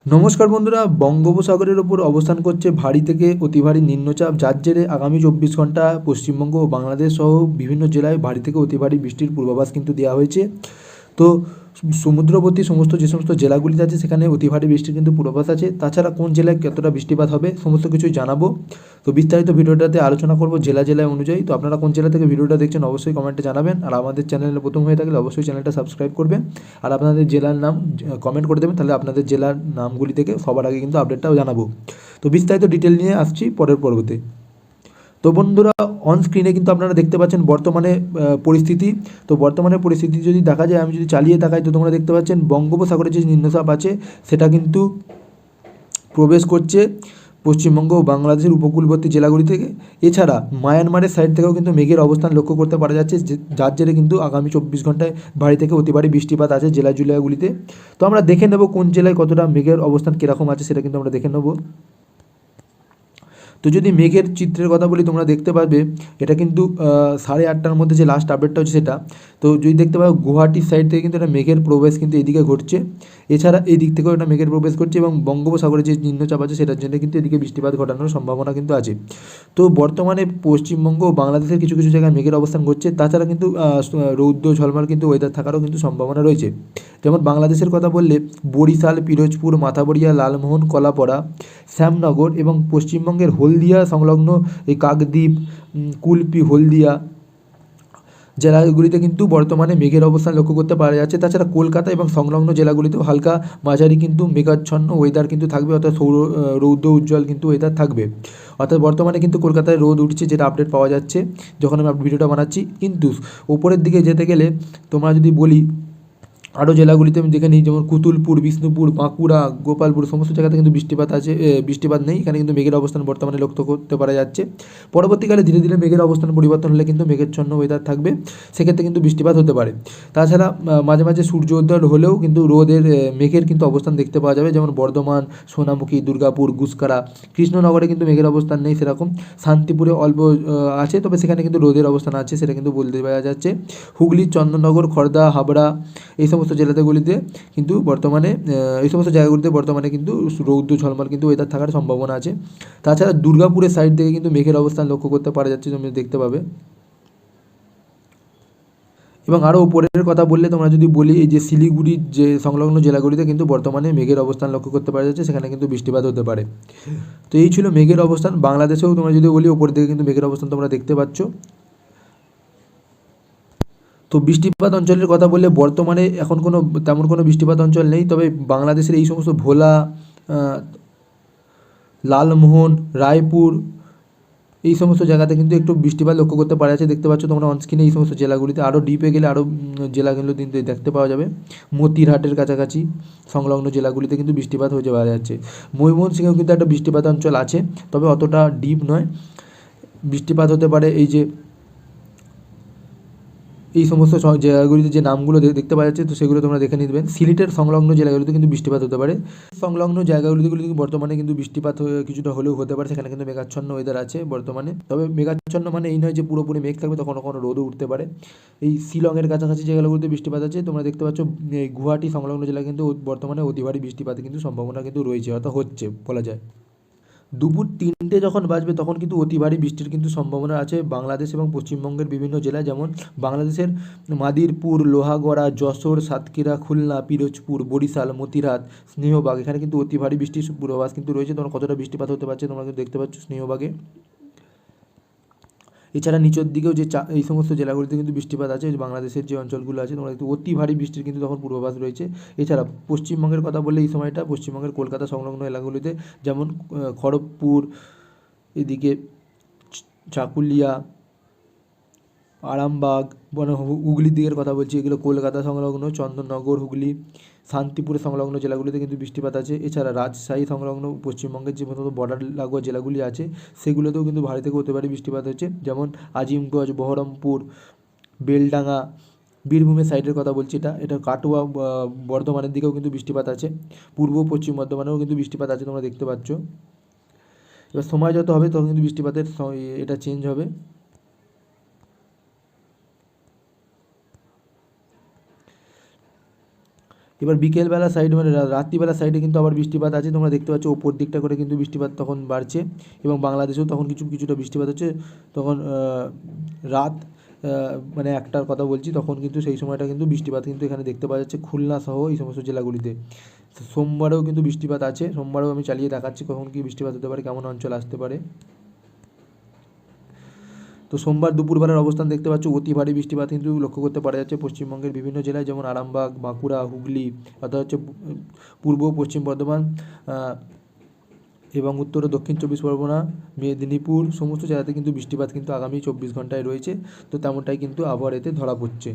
নমস্কার বন্ধুরা, বঙ্গোপসাগরের ওপর অবস্থান করছে ভারী থেকে অতি ভারী নিম্নচাপ, যার জেরে আগামী 24 ঘন্টা পশ্চিমবঙ্গ ও বাংলাদেশ সহ বিভিন্ন জেলায় ভারী থেকে অতি ভারী বৃষ্টির পূর্বাভাস কিন্তু দেওয়া হয়েছে। তো সমুদ্রবর্তী যে সমস্ত জেলাগুলিতে আছে সেখানে অতি ভারী বৃষ্টির কিন্তু পূর্বাভাস আছে। তাছাড়া কোন জেলায় কতটা বৃষ্টিপাত হবে সমস্ত কিছুই জানাবো। তো বিস্তারিত ভিডিওটাতে আলোচনা করব জেলায় অনুযায়ী। তো আপনারা কোন জেলা থেকে ভিডিওটা দেখছেন অবশ্যই কমেন্টে জানাবেন, আর আমাদের চ্যানেলে প্রথম হয়ে থাকলে অবশ্যই চ্যানেলটা সাবস্ক্রাইব করবেন, আর আপনাদের জেলার নাম কমেন্ট করে দেবেন, তাহলে আপনাদের জেলার নামগুলি থেকে সবার আগে কিন্তু আপডেটটাও জানাবো। তো বিস্তারিত ডিটেল নিয়ে আসছি পরের পর্বতে। তো বন্ধুরা, অন স্ক্রিনে কিন্তু আপনারা দেখতে পাচ্ছেন বর্তমানে পরিস্থিতি। তো বর্তমানে পরিস্থিতি যদি দেখা যায়, আমি যদি চালিয়ে দেখাই, তো তোমরা দেখতে পাচ্ছেন বঙ্গোপসাগরে যে নিম্নচাপ আছে সেটা কিন্তু প্রবেশ করছে পশ্চিমবঙ্গ ও বাংলাদেশের উপকূলবর্তী জেলাগুলি থেকে। এছাড়া মায়ানমারের সাইড থেকেও কিন্তু মেঘের অবস্থান লক্ষ্য করতে পারা যাচ্ছে, যার জেরে কিন্তু আগামী 24 ঘন্টায় ভারী থেকে অতি ভারী বৃষ্টিপাত আছে জেলাগুলিতে। তো আমরা দেখে নেব কোন জেলায় কতটা মেঘের অবস্থান কীরকম আছে, সেটা কিন্তু আমরা দেখে নেব। তো যদি মেঘের চিত্রের কথা বলি, তোমরা দেখতে পাবে এটা কিন্তু 8:30টার মধ্যে যে লাস্ট আপডেটটা হচ্ছে সেটা। তো যদি দেখতে পাও গুয়াহাটির সাইড থেকে কিন্তু এটা মেঘের প্রবেশ কিন্তু এদিকে ঘটছে। এছাড়া এই দিক থেকেও একটা মেঘের প্রবেশ করছে এবং বঙ্গোপসাগরে যে নিম্নচাপ আছে সেটার জন্য কিন্তু এদিকে বৃষ্টিপাত ঘটানোর সম্ভাবনা কিন্তু আছে। তো বর্তমানে পশ্চিমবঙ্গ ও বাংলাদেশের কিছু কিছু জায়গায় মেঘের অবস্থান ঘটছে। তাছাড়া কিন্তু রৌদ্র ঝলমল কিন্তু ওয়েদার থাকারও কিন্তু সম্ভাবনা রয়েছে। যেমন বাংলাদেশের কথা বললে বরিশাল, পিরোজপুর, মাথাবড়িয়া, লালমোহন, কলাপাড়া, শ্যামনগর এবং পশ্চিমবঙ্গের হলদিয়া সংলগ্ন এই কাকদ্বীপ, কুলপি, হলদিয়া জেলাগুলিতে কিন্তু বর্তমানে মেঘের অবস্থান লক্ষ্য করতে পারা যাচ্ছে। তাছাড়া কলকাতা এবং সংলগ্ন জেলাগুলিতেও হালকা মাঝারি কিন্তু মেঘাচ্ছন্ন ওয়েদার কিন্তু থাকবে, অর্থাৎ রৌদ্র উজ্জ্বল কিন্তু ওয়েদার থাকবে। অর্থাৎ বর্তমানে কিন্তু কলকাতায় রোদ উঠছে, যেটা আপডেট পাওয়া যাচ্ছে যখন আমি ভিডিওটা বানাচ্ছি। কিন্তু ওপরের দিকে যেতে গেলে তোমরা যদি বলি আরও জেলাগুলিতে আমি দেখে নিই, যেমন কুতুলপুর, বিষ্ণুপুর, বাঁকুড়া, গোপালপুর সমস্ত জায়গাতে কিন্তু বৃষ্টিপাত আছে, বৃষ্টিপাত নেই। এখানে কিন্তু মেঘের অবস্থান বর্তমানে লক্ষ্য করতে পারা যাচ্ছে। পরবর্তীকালে ধীরে ধীরে মেঘের অবস্থান পরিবর্তন হলে কিন্তু মেঘাচ্ছন্ন ওয়েদার থাকবে, সেক্ষেত্রে কিন্তু বৃষ্টিপাত হতে পারে। তাছাড়া মাঝে মাঝে সূর্যোদয় হলেও কিন্তু মেঘের কিন্তু অবস্থান দেখতে পাওয়া যাবে, যেমন বর্ধমান, সোনামুখী, দুর্গাপুর, গুসকরা, কৃষ্ণনগরে কিন্তু মেঘের অবস্থান নেই সেরকম। শান্তিপুরে অল্প আছে, তবে সেখানে কিন্তু রোদের অবস্থান আছে, সেটা কিন্তু বলতে পারা যাচ্ছে। হুগলি, চন্দননগর, খড়দা, হাবড়া এই সমস্ত জেলাগুলিতে কিন্তু বর্তমানে এই সমস্ত জায়গাগুলিতে বর্তমানে কিন্তু রৌদ্র ঝলমল কিন্তু ওয়েদার থাকার সম্ভাবনা আছে। তাছাড়া দুর্গাপুরের সাইড থেকে কিন্তু মেঘের অবস্থান লক্ষ্য করতে পারা যাচ্ছে, তুমি দেখতে পাবে। এবং আরও উপরের কথা বললে তোমরা যদি বলি, এই যে শিলিগুড়ির যে সংলগ্ন জেলাগুলিতে কিন্তু বর্তমানে মেঘের অবস্থান লক্ষ্য করতে পারা যাচ্ছে, সেখানে কিন্তু বৃষ্টিপাত হতে পারে। তো এই ছিল মেঘের অবস্থান। বাংলাদেশেও তোমরা যদি বলি উপর দিকে কিন্তু মেঘের অবস্থান তোমরা দেখতে পাচ্ছ। তো বৃষ্টিপাত অঞ্চলের কথা বললে বর্তমানে এখন তেমন কোনো বৃষ্টিপাত অঞ্চল নেই, তবে বাংলাদেশের এই সমস্ত ভোলা, লালমোহন, রায়পুর এই সমস্ত জায়গাতে কিন্তু একটু বৃষ্টিপাত লক্ষ্য করতে পারা যাচ্ছে। দেখতে পাচ্ছ তোমরা অনস্ক্রিনে এই সমস্ত জেলাগুলিতে। আরও ডিপে গেলে আরও জেলাগুলো কিন্তু দেখতে পাওয়া যাবে। মতিরহাটের কাছাকাছি সংলগ্ন জেলাগুলিতে কিন্তু বৃষ্টিপাত হয়ে পাওয়া যাচ্ছে। ময়মনসিংহেও কিন্তু একটা বৃষ্টিপাত অঞ্চল আছে, তবে অতটা ডিপ নয়। বৃষ্টিপাত হতে পারে এই সমস্ত জায়গাগুলিতে যে নামগুলো দেখতে পাওয়া যাচ্ছে, তো সেগুলো তোমরা দেখে নিবেন। সিলেটের সংলগ্ন জেলাগুলিতে কিন্তু বৃষ্টিপাত হতে পারে। সংলগ্ন জায়গাগুলিতে কিন্তু বর্তমানে কিন্তু বৃষ্টিপাত কিছুটা হলেও হতে পারে, সেখানে কিন্তু মেঘাচ্ছন্ন ওয়েদার আছে বর্তমানে। তবে মেঘাচ্ছন্ন মানে এই নয় যে পুরোপুরি মেঘ থাকবে, তখন কখনো রোদও উঠতে পারে। এই শিলংয়ের কাছাকাছি জায়গাগুলিতে বৃষ্টিপাত আছে, তোমরা দেখতে পাচ্ছ। এই গুয়াহাটি সংলগ্ন জেলায় কিন্তু বর্তমানে অতি ভারী বৃষ্টিপাতের কিন্তু সম্ভাবনা কিন্তু রয়েছে, অর্থাৎ হচ্ছে বলা যায়। দুপুর 3টে যখন বাজবে তখন কিন্তু অতি ভারী বৃষ্টির কিন্তু সম্ভাবনা আছে বাংলাদেশ এবং পশ্চিমবঙ্গের বিভিন্ন জেলায়, যেমন বাংলাদেশের মাদিরপুর, লোহাগড়া, যশোর, সাতক্ষীরা, খুলনা, পিরোজপুর, বরিশাল, মতিরাট, স্নেহবাগ, এখানে কিন্তু অতি ভারী বৃষ্টির পূর্বাভাস কিন্তু রয়েছে। তোমরা কতটা বৃষ্টিপাত হতে পারছে তোমরা কিন্তু দেখতে পাচ্ছ স্নেহবাগে। এছাড়া নিচের দিকেও যে এই সমস্ত জেলাগুলিতে কিন্তু বৃষ্টিপাত আছে, বাংলাদেশের যে অঞ্চলগুলো আছে তোমরা কিন্তু অতি ভারী বৃষ্টির কিন্তু তখন পূর্বাভাস রয়েছে। এছাড়া পশ্চিমবঙ্গের কথা বললে এই সময়টা পশ্চিমবঙ্গের কলকাতা সংলগ্ন এলাকাগুলিতে, যেমন খড়গপুর, এদিকে চাকুলিয়া, আরামবাগ, মানে হুগলির দিকের কথা বলছি, এগুলো কলকাতা সংলগ্ন, চন্দননগর, হুগলি, শান্তিপুর সংলগ্ন জেলাগুলিতে কিন্তু বৃষ্টিপাত আছে। এছাড়া রাজশাহী সংলগ্ন পশ্চিমবঙ্গের যে মতো বর্ডার লাগোয়া জেলাগুলি আছে সেগুলোতেও কিন্তু ভারী থেকে হতে পারে বৃষ্টিপাত হচ্ছে, যেমন আজিমগঞ্জ, বহরমপুর, বেলডাঙ্গা, বীরভূমের সাইডের কথা বলছি, এটা কাটোয়া, বর্ধমানের দিকেও কিন্তু বৃষ্টিপাত আছে। পূর্ব পশ্চিম বর্ধমানেও কিন্তু বৃষ্টিপাত আছে, তোমরা দেখতে পাচ্ছ। এবার সময় যত হবে তখন কিন্তু বৃষ্টিপাতের এটা চেঞ্জ হবে। এবার বিকেলবেলা সাইড মানে রাত্রিবেলা সাইডে কিন্তু আবার বৃষ্টিপাত আছে, তোমরা দেখতে পাচ্ছ ওপর দিকটা করে কিন্তু বৃষ্টিপাত তখন বাড়ছে, এবং বাংলাদেশেও তখন কিছুটা বৃষ্টিপাত হচ্ছে। তখন রাত মানে একটার কথা বলছি, তখন কিন্তু সেই সময়টা কিন্তু বৃষ্টিপাত কিন্তু এখানে দেখতে পাওয়া যাচ্ছে খুলনা সহ এই সমস্ত জেলাগুলিতে। সোমবারেও কিন্তু বৃষ্টিপাত আছে, সোমবারেও আমি চালিয়ে দেখাচ্ছি কখন কী বৃষ্টিপাত হতে পারে, কেমন অঞ্চল আসতে পারে। তো সোমবার দুপুরবেলার অবস্থান দেখতে পাচ্ছ অতি ভারী বৃষ্টিপাত কিন্তু লক্ষ্য করতে পারা যাচ্ছে পশ্চিমবঙ্গের বিভিন্ন জেলায়, যেমন আরামবাগ, বাঁকুড়া, হুগলি, অর্থাৎ হচ্ছে পূর্ব পশ্চিম বর্ধমান এবং উত্তর ও দক্ষিণ চব্বিশ পরগনা, মেদিনীপুর, সমস্ত জায়গাতে কিন্তু বৃষ্টিপাত কিন্তু আগামী 24 ঘন্টায় রয়েছে। তো তেমনটাই কিন্তু আবহাওয়ার এতে ধরা পড়ছে।